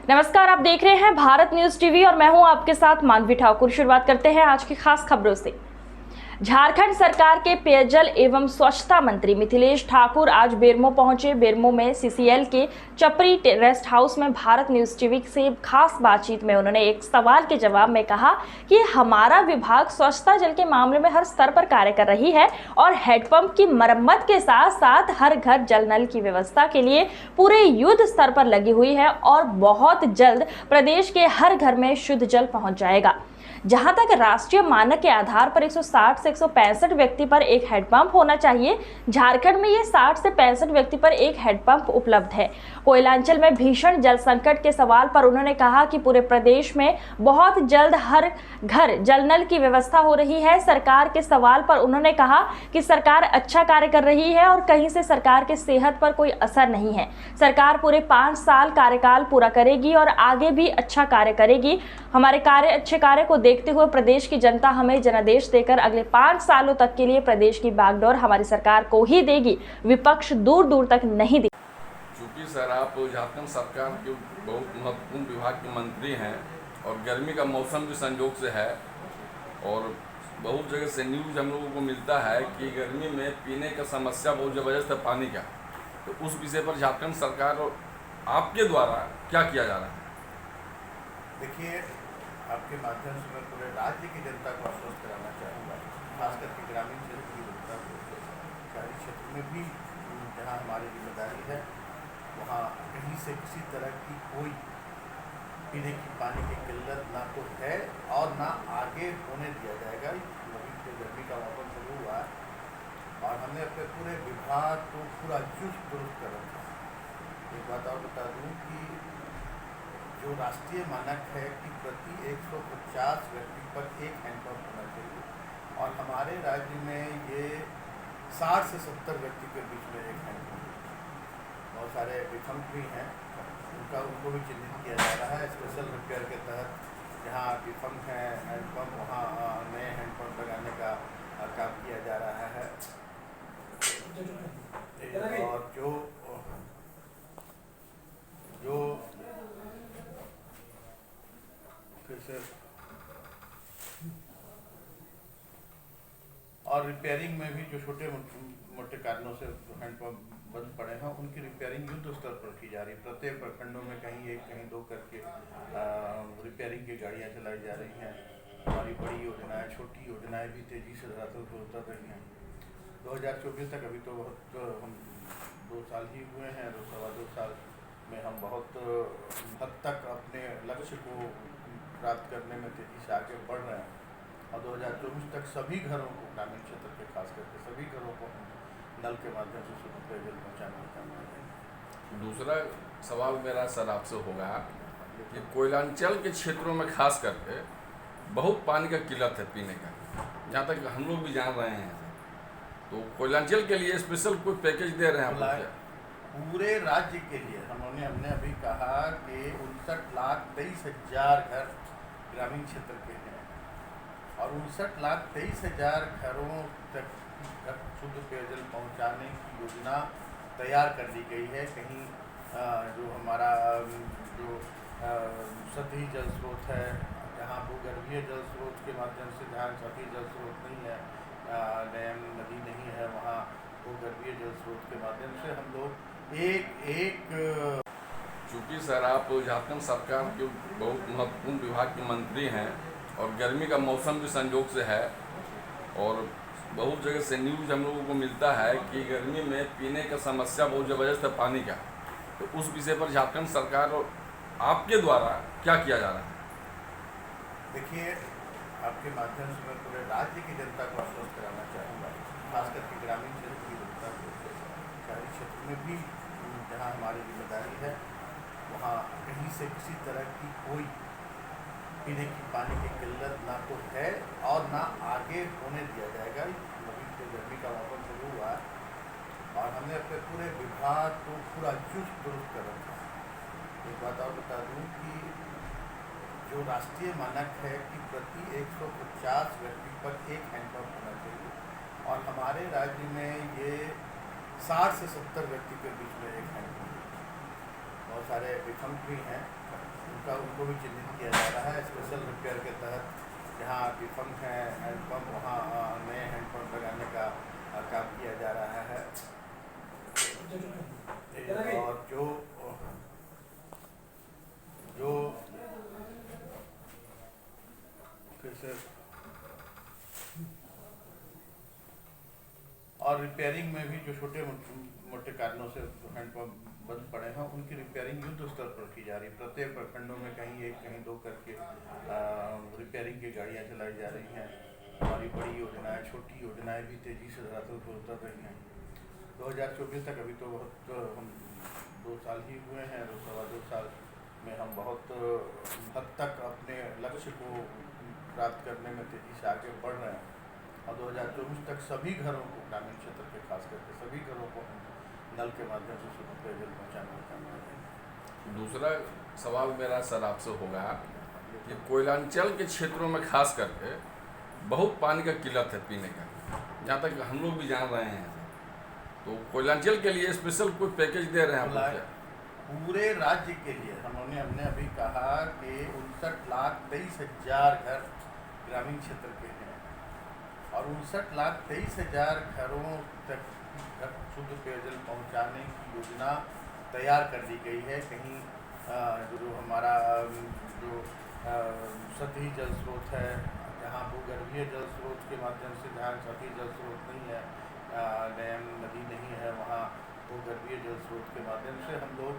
नमस्कार, आप देख रहे हैं भारत न्यूज टीवी और मैं हूं आपके साथ मानवी ठाकुर। शुरुआत करते हैं आज की खास खबरों से। झारखंड सरकार के पेयजल एवं स्वच्छता मंत्री मिथिलेश ठाकुर आज बेरमो पहुंचे। बेरमो में सीसीएल के चपरी रेस्ट हाउस में भारत न्यूज टीवी से खास बातचीत में उन्होंने एक सवाल के जवाब में कहा कि हमारा विभाग स्वच्छता जल के मामले में हर स्तर पर कार्य कर रही है और हैंडपंप की मरम्मत के साथ साथ हर घर जल नल की व्यवस्था के लिए पूरे युद्ध स्तर पर लगी हुई है और बहुत जल्द प्रदेश के हर घर में शुद्ध जल पहुंच जाएगा। जहां तक राष्ट्रीय मानक के आधार पर 160 से 165 व्यक्ति पर एक हैंडपंप होना चाहिए, झारखंड में ये 60 से 65 व्यक्ति पर एक हैंडपंप उपलब्ध है। कोयलांचल में भीषण जल संकट के सवाल पर उन्होंने कहा कि पूरे प्रदेश में बहुत जल्द हर घर जल नल की व्यवस्था हो रही है। सरकार के सवाल पर उन्होंने कहा कि सरकार अच्छा कार्य कर रही है और कहीं से सरकार के सेहत पर कोई असर नहीं है। सरकार पूरे 5 साल कार्यकाल पूरा करेगी और आगे भी अच्छा कार्य करेगी। हमारे अच्छे कार्य को देखते हुए प्रदेश की जनता हमें जनादेश देकर अगले 5 सालों तक के लिए प्रदेश की बागडोर हमारी सरकार को ही देगी, विपक्ष दूर दूर तक नहीं देगी। चूँकि सर आप झारखंड सरकार के बहुत महत्वपूर्ण विभाग के मंत्री हैं और गर्मी का मौसम भी संयोग से है और बहुत जगह से न्यूज़ हम लोगों को मिलता है कि गर्मी में पीने का समस्या बहुत ज़बरदस्त है पानी का, तो उस विषय पर झारखंड सरकार और आपके द्वारा क्या किया जा रहा है? देखिए, आपके माध्यम से मैं पूरे राज्य की जनता को आश्वस्त कराना चाहूँगा, खास करके ग्रामीण क्षेत्र की जनता को। शहरी क्षेत्र में भी जहाँ हमारी जिम्मेदारी है वहाँ कहीं से किसी तरह की कोई पीने की पानी की किल्लत ना तो है और ना आगे होने दिया जाएगा। अभी तो गर्मी का मौसम शुरू हुआ है और हमने अपने पूरे विभाग को पूरा चुस्त दुरुस्त कर रखा है। एक बात और बता दूँ कि जो राष्ट्रीय मानक है कि प्रति 150 व्यक्ति पर एक हैंडपंप होना चाहिए और हमारे राज्य में ये 60 से 70 व्यक्ति के बीच में एक हैंडपंप है। बहुत सारे विकल्प भी हैं, उनको भी चिन्हित किया जा रहा है। स्पेशल रिपेयर के तहत जहाँ विकल्प हैं हैंडपंप, वहाँ नए हैंडपंप लगाने का काम किया जा रहा है। और जो और रिपेयरिंग में भी जो छोटे मोटे कारणों से हैंडपंप बंद पड़े हैं उनकी रिपेयरिंग युद्ध स्तर पर की जा रही है। प्रत्येक प्रखंडों में कहीं एक कहीं दो करके रिपेयरिंग की गाड़ियां चलाई जा रही हैं। हमारी बड़ी योजनाएं, छोटी योजनाएं भी तेजी से धरातल पर उतर रही हैं। 2024 तक अभी तो बहुत हम 2 साल ही हुए हैं, 2 साल में हम बहुत हद तक अपने लक्ष्य को प्राप्त करने में तेजी से आगे बढ़ रहे हैं और 2024 तक सभी घरों को, ग्रामीण क्षेत्र के खास करके सभी घरों को नल के माध्यम से शुद्ध पेयजल पहुँचाने का काम करेंगे। दूसरा सवाल मेरा सर आपसे होगा कि कोयलांचल के क्षेत्रों में खास करके बहुत पानी का किल्लत है पीने का, जहाँ तक हम लोग भी जान रहे हैं। तो कोयलांचल के लिए स्पेशल कोई पैकेज दे रहे हैं आप लोग? पूरे राज्य के लिए हमने अभी कहा कि 59,23,000 घर ग्रामीण क्षेत्र के हैं और 59,23,000 घरों तक शुद्ध पेयजल पहुंचाने की योजना तैयार कर ली गई है। कहीं जो हमारा जो सतही जल स्रोत है, जहाँ भूगर्भीय जल स्रोत के माध्यम से, जहाँ सतही जल स्रोत नहीं है, डैम नदी नहीं है, वहाँ भूगर्भीय जल स्रोत के माध्यम से हम लोग एक चूँकि सर आप झारखंड सरकार के बहुत महत्वपूर्ण विभाग के मंत्री हैं और गर्मी का मौसम भी संयोग से है और बहुत जगह से न्यूज़ हम लोगों को मिलता है कि गर्मी में पीने का समस्या बहुत ज़बरदस्त है पानी का, तो उस विषय पर झारखंड सरकार और आपके द्वारा क्या किया जा रहा है? देखिए, आपके माध्यम से मैं पूरे राज्य की जनता को आश्वस्त कराना चाहूँगा, खास करके ग्रामीण क्षेत्र की जनता को। शहरी क्षेत्र में भी जहाँ हमारी जिम्मेदारी है वहाँ कहीं से किसी तरह की कोई पीने की पानी की किल्लत ना तो है और ना आगे होने दिया जाएगा। अभी तो गर्मी का मौसम शुरू हुआ है और हमने अपने पूरे विभाग को पूरा चुस्त दुरुस्त कर रखा है। एक बात और बता दूँ कि जो राष्ट्रीय मानक है कि प्रति 150 व्यक्ति पर एक हैंडपंप होना चाहिए और हमारे राज्य में ये 60 से 70 व्यक्ति के बीच में एक हैंडपंप। बहुत सारे विकल्प भी हैं, उसका उनको भी चिन्हित किया जा रहा है। स्पेशल रिपेयर के तहत जहाँ डिफंक्ट हैं हैंडपम्प, वहाँ नए हैंडपम्प लगाने का काम किया जा रहा है। और जो फिर से और रिपेयरिंग में भी जो छोटे मोटे कारणों से हैंडपम्प बंद पड़े हैं, उनकी रिपेयरिंग युद्ध स्तर पर की जा रही है। प्रत्येक प्रखंडों में कहीं एक कहीं दो करके रिपेयरिंग की गाड़ियां चलाई जा रही हैं। हमारी बड़ी योजनाएं, छोटी योजनाएं भी तेजी से धरातल पर उतर रही हैं। 2024 तक अभी तो बहुत हम 2 साल ही हुए हैं, 2 साल में हम बहुत हद तक अपने लक्ष्य को प्राप्त करने में तेजी से आगे बढ़ रहे हैं। और 2024 तक सभी घरों को, ग्रामीण क्षेत्र के खास करके सभी घरों को हम नल के माध्यम से शुद्ध पेयजल पहुँचाने का काम करेंगे। दूसरा सवाल मेरा सर आपसे होगा कि कोयलांचल के क्षेत्रों में खास करके बहुत पानी का किल्लत है पीने का, जहाँ तक हम लोग भी जान रहे हैं। तो कोयलांचल के लिए स्पेशल कोई पैकेज दे रहे हैं आप लोग क्या? पूरे राज्य के लिए हमने अभी कहा कि 59,23,000 घर ग्रामीण क्षेत्र के हैं और 59,23,000 घरों तक शुद्ध पेयजल पहुंचाने की योजना तैयार कर ली गई है। कहीं जो हमारा जो सतही जल स्रोत है, जहाँ भूगर्भीय जल स्रोत के माध्यम से, जहाँ सतही जल स्रोत नहीं है, डैम नदी नहीं है, वहाँ भूगर्भीय जल स्रोत के माध्यम से हम लोग